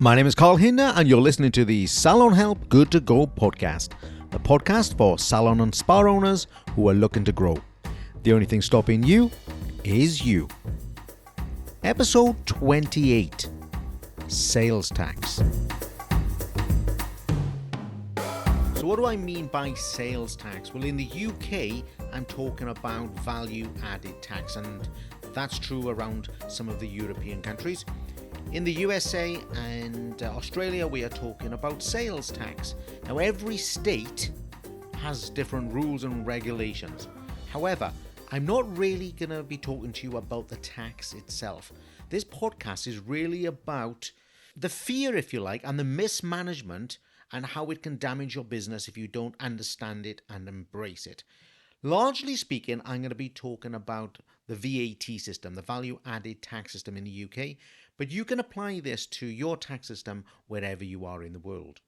My name is Carl Hinder and you're listening to the Salon Help Good to Go podcast, the podcast for salon and spa owners who are looking to grow. The only thing stopping you is you. Episode 28, Sales Tax. So what do I mean by sales tax? Well, in the UK, I'm talking about value-added tax, and that's true around some of the European countries. In the USA and Australia, we are talking about sales tax. Now, every state has different rules and regulations. However, I'm not really going to be talking to you about the tax itself. This podcast is really about the fear, if you like, and the mismanagement and how it can damage your business if you don't understand it and embrace it. Largely speaking, I'm going to be talking about the VAT system, the value added tax system in the UK, but you can apply this to your tax system wherever you are in the world.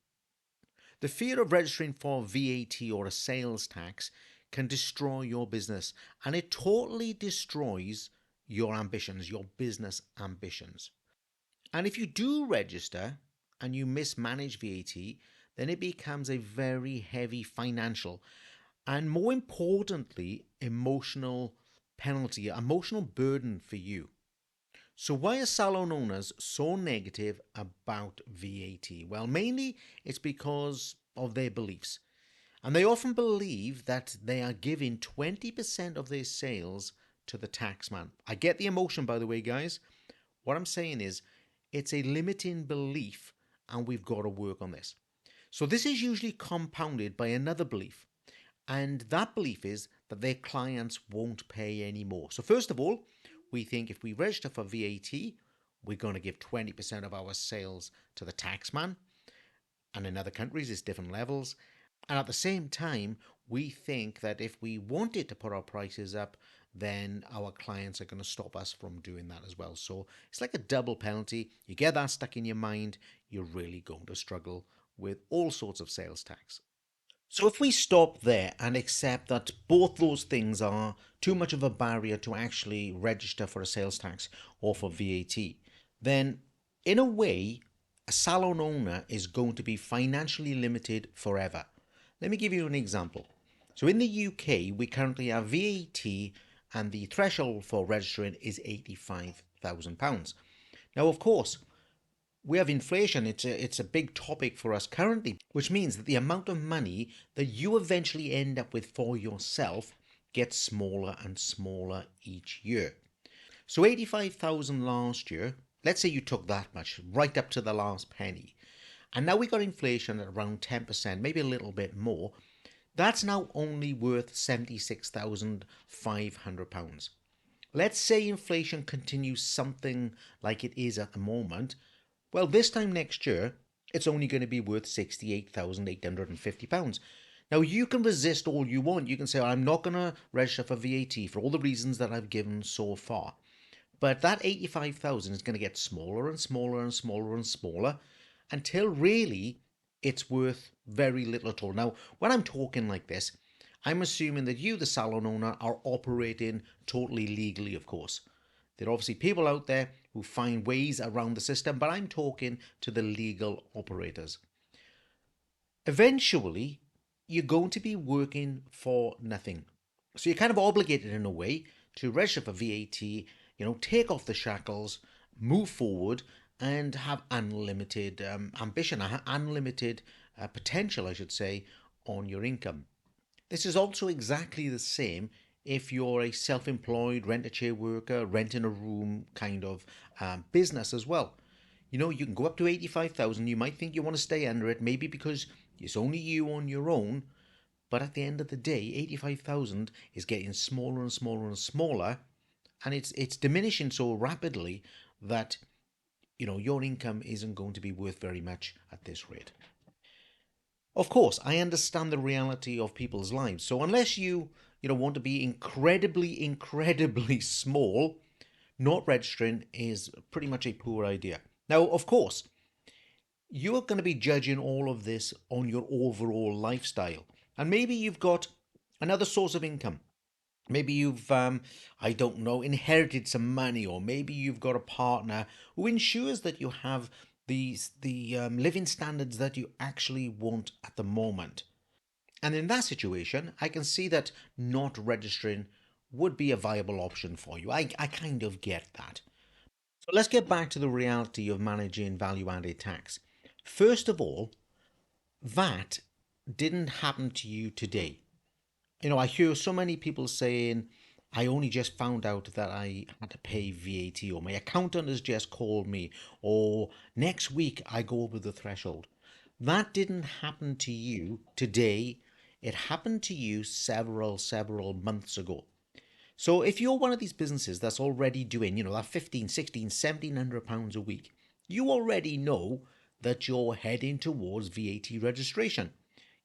The fear of registering for VAT or a sales tax can destroy your business, and it totally destroys your ambitions, your business ambitions. And if you do register and you mismanage VAT, then it becomes a very heavy financial and, more importantly, emotional penalty, emotional burden for you. So why are salon owners so negative about VAT? Well, mainly it's because of their beliefs. And they often believe that they are giving 20% of their sales to the taxman. I get the emotion, by the way, guys. What I'm saying is it's a limiting belief, and we've got to work on this. So this is usually compounded by another belief, and that belief is that their clients won't pay any more. So first of all, we think if we register for VAT, we're going to give 20% of our sales to the taxman. And in other countries, it's different levels. And at the same time, we think that if we wanted to put our prices up, then our clients are going to stop us from doing that as well. So it's like a double penalty. You get that stuck in your mind, you're really going to struggle with all sorts of sales tax. So if we stop there and accept that both those things are too much of a barrier to actually register for a sales tax or for VAT, then in a way, a salon owner is going to be financially limited forever. Let me give you an example. So in the UK, we currently have VAT, and the threshold for registering is £85,000. Now, of course, we have inflation. It's a big topic for us currently, which means that the amount of money that you eventually end up with for yourself gets smaller and smaller each year. So 85,000 last year, let's say you took that much, right up to the last penny. And now we got inflation at around 10%, maybe a little bit more. That's now only worth £76,500. Let's say inflation continues something like it is at the moment. Well, this time next year, it's only going to be worth £68,850. Now, you can resist all you want. You can say, I'm not going to register for VAT for all the reasons that I've given so far. But that 85,000 is going to get smaller and smaller and smaller and smaller until really it's worth very little at all. Now, when I'm talking like this, I'm assuming that you, the salon owner, are operating totally legally, of course. There are obviously people out there who find ways around the system, but I'm talking to the legal operators. Eventually, you're going to be working for nothing. So you're kind of obligated in a way to register for VAT, take off the shackles, move forward, and have unlimited ambition, unlimited potential, I should say, on your income. This is also exactly the same if you're a self-employed rent-a-chair worker, renting a room kind of business as well. You can go up to 85,000. You might think you want to stay under it, maybe because it's only you on your own. But at the end of the day, 85,000 is getting smaller and smaller and smaller, and it's diminishing so rapidly that your income isn't going to be worth very much at this rate. Of course, I understand the reality of people's lives. So unless you want to be incredibly small, not registering is pretty much a poor idea. Now, of course, you are going to be judging all of this on your overall lifestyle. And maybe you've got another source of income. Maybe you've, I don't know, inherited some money, or maybe you've got a partner who ensures that you have the living standards that you actually want at the moment. And in that situation, I can see that not registering would be a viable option for you. I kind of get that. So let's get back to the reality of managing value added tax. First of all, VAT didn't happen to you today. I hear so many people saying, I only just found out that I had to pay VAT, or my accountant has just called me, or next week I go over the threshold. That didn't happen to you today. It happened to you several months ago. So if you're one of these businesses that's already doing, that 15, 16, 1700 pounds a week, you already know that you're heading towards VAT registration.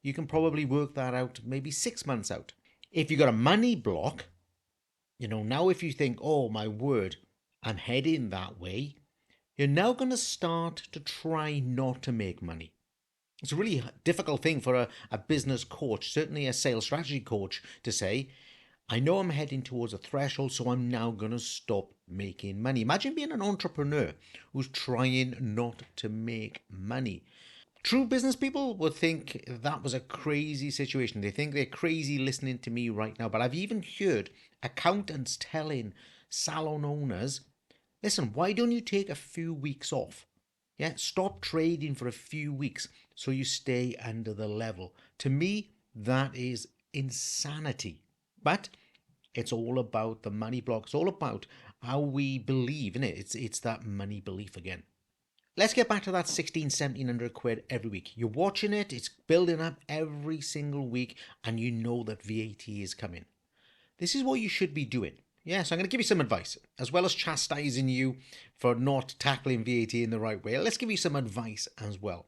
You can probably work that out maybe 6 months out. If you got a money block, now if you think, oh my word, I'm heading that way, you're now going to start to try not to make money. It's a really difficult thing for a business coach, certainly a sales strategy coach, to say, I know I'm heading towards a threshold, so I'm now going to stop making money. Imagine being an entrepreneur who's trying not to make money. True business people would think that was a crazy situation. They think they're crazy listening to me right now. But I've even heard accountants telling salon owners, listen, why don't you take a few weeks off? Yeah, stop trading for a few weeks so you stay under the level. To me, that is insanity. But it's all about the money block. It's all about how we believe in it. It's that money belief again. Let's get back to that 16, 1700 quid every week. You're watching it, it's building up every single week, and you know that VAT is coming. This is what you should be doing. Yes, I'm going to give you some advice, as well as chastising you for not tackling VAT in the right way. Let's give you some advice as well.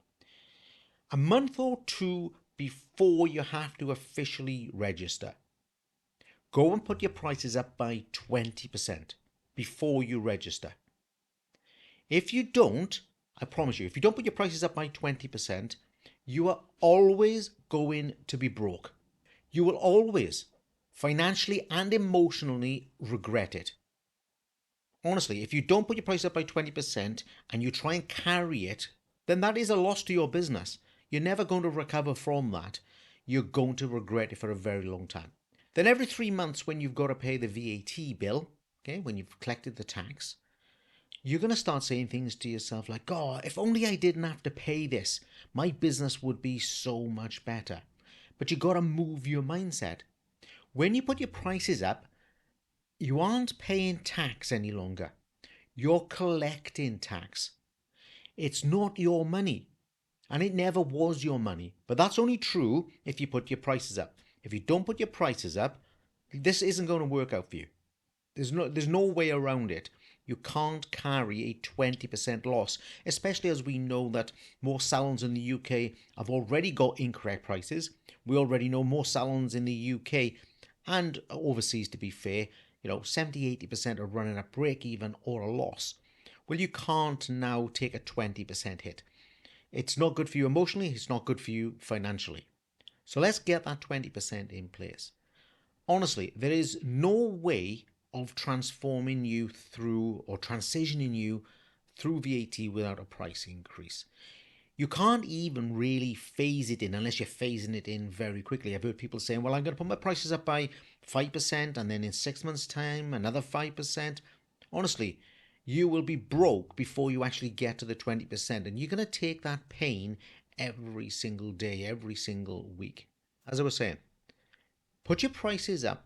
A month or two before you have to officially register, go and put your prices up by 20% before you register. If you don't, I promise you, if you don't put your prices up by 20%, you are always going to be broke. You will always, financially and emotionally, regret it. Honestly, if you don't put your price up by 20% and you try and carry it, then that is a loss to your business. You're never going to recover from that. You're going to regret it for a very long time. Then every 3 months when you've got to pay the VAT bill, okay, when you've collected the tax, you're going to start saying things to yourself like, God, if only I didn't have to pay this, my business would be so much better. But you got to move your mindset. When you put your prices up, you aren't paying tax any longer. You're collecting tax. It's not your money. And it never was your money. But that's only true if you put your prices up. If you don't put your prices up, this isn't going to work out for you. There's no way around it. You can't carry a 20% loss, especially as we know that more salons in the UK have already got incorrect prices. We already know more salons in the UK and overseas, to be fair, 70-80% are running at break even or a loss. Well, you can't now take a 20% hit. It's not good for you emotionally, it's not good for you financially. So let's get that 20% in place. Honestly, there is no way of transforming you through or transitioning you through VAT without a price increase. You can't even really phase it in unless you're phasing it in very quickly. I've heard people saying, well, I'm going to put my prices up by 5% and then in 6 months' time, another 5%. Honestly, you will be broke before you actually get to the 20%. And you're going to take that pain every single day, every single week. As I was saying, put your prices up,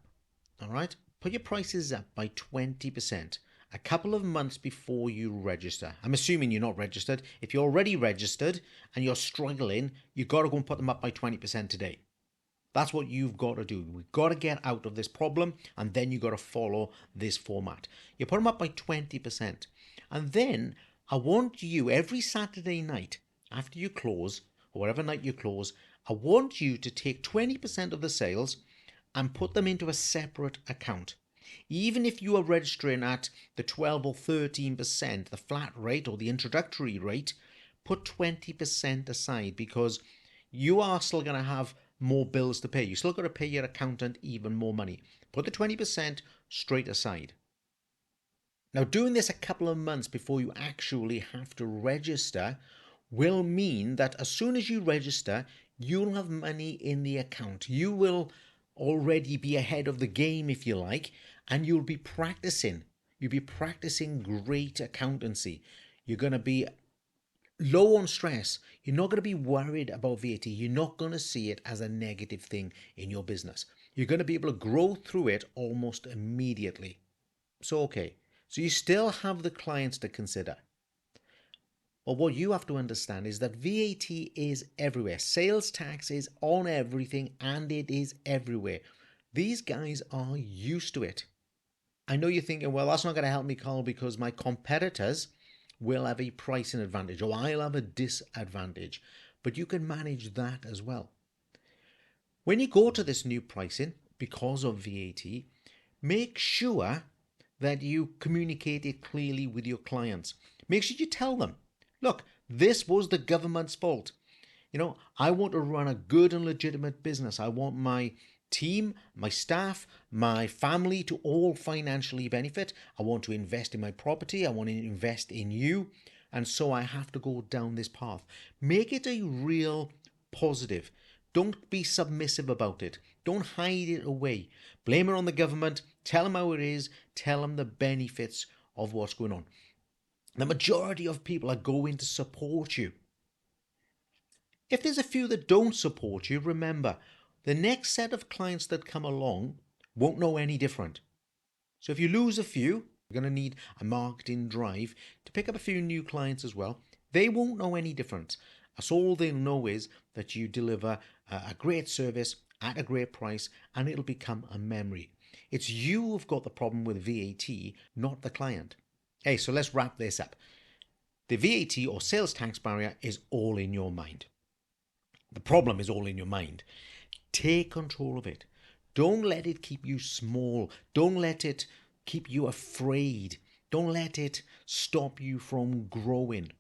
all right? Put your prices up by 20% a couple of months before you register. I'm assuming you're not registered. If you're already registered and you're struggling, you've got to go and put them up by 20% today. That's what you've got to do. We've got to get out of this problem and then you've got to follow this format. You put them up by 20%. And then I want you every Saturday night after you close, or whatever night you close, I want you to take 20% of the sales and put them into a separate account. Even if you are registering at the 12 or 13%, the flat rate or the introductory rate, put 20% aside because you are still going to have more bills to pay. You still got to pay your accountant even more money. Put the 20% straight aside. Now, doing this a couple of months before you actually have to register will mean that as soon as you register, you'll have money in the account. You will already be ahead of the game, if you like, and you'll be practicing. You'll be practicing great accountancy. You're going to be low on stress. You're not going to be worried about VAT. You're not going to see it as a negative thing in your business. You're going to be able to grow through it almost immediately. Okay. So you still have the clients to consider. But what you have to understand is that VAT is everywhere. Sales tax is on everything and it is everywhere. These guys are used to it. I know you're thinking, well, that's not going to help me, Carl, because my competitors will have a pricing advantage or I'll have a disadvantage. But you can manage that as well. When you go to this new pricing because of VAT, make sure that you communicate it clearly with your clients. Make sure you tell them, look, this was the government's fault. I want to run a good and legitimate business. I want my team, my staff, my family to all financially benefit. I want to invest in my property. I want to invest in you. And so I have to go down this path. Make it a real positive. Don't be submissive about it. Don't hide it away. Blame it on the government. Tell them how it is. Tell them the benefits of what's going on. The majority of people are going to support you. If there's a few that don't support you, remember, the next set of clients that come along won't know any different. So if you lose a few, you're going to need a marketing drive to pick up a few new clients as well. They won't know any difference. That's all they'll know is that you deliver a great service at a great price and it'll become a memory. It's you who've got the problem with VAT, not the client. Hey, so let's wrap this up. The VAT or sales tax barrier is all in your mind. The problem is all in your mind. Take control of it. Don't let it keep you small. Don't let it keep you afraid. Don't let it stop you from growing.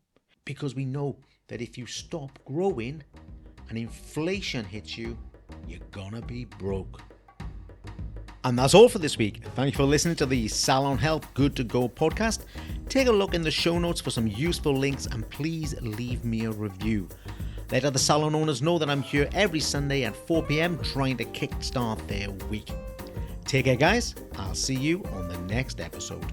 Because we know that if you stop growing and inflation hits you, you're gonna be broke. And that's all for this week. Thank you for listening to the Salon Health Good to Go podcast. Take a look in the show notes for some useful links and please leave me a review. Let other salon owners know that I'm here every Sunday at 4 p.m. trying to kickstart their week. Take care, guys. I'll see you on the next episode.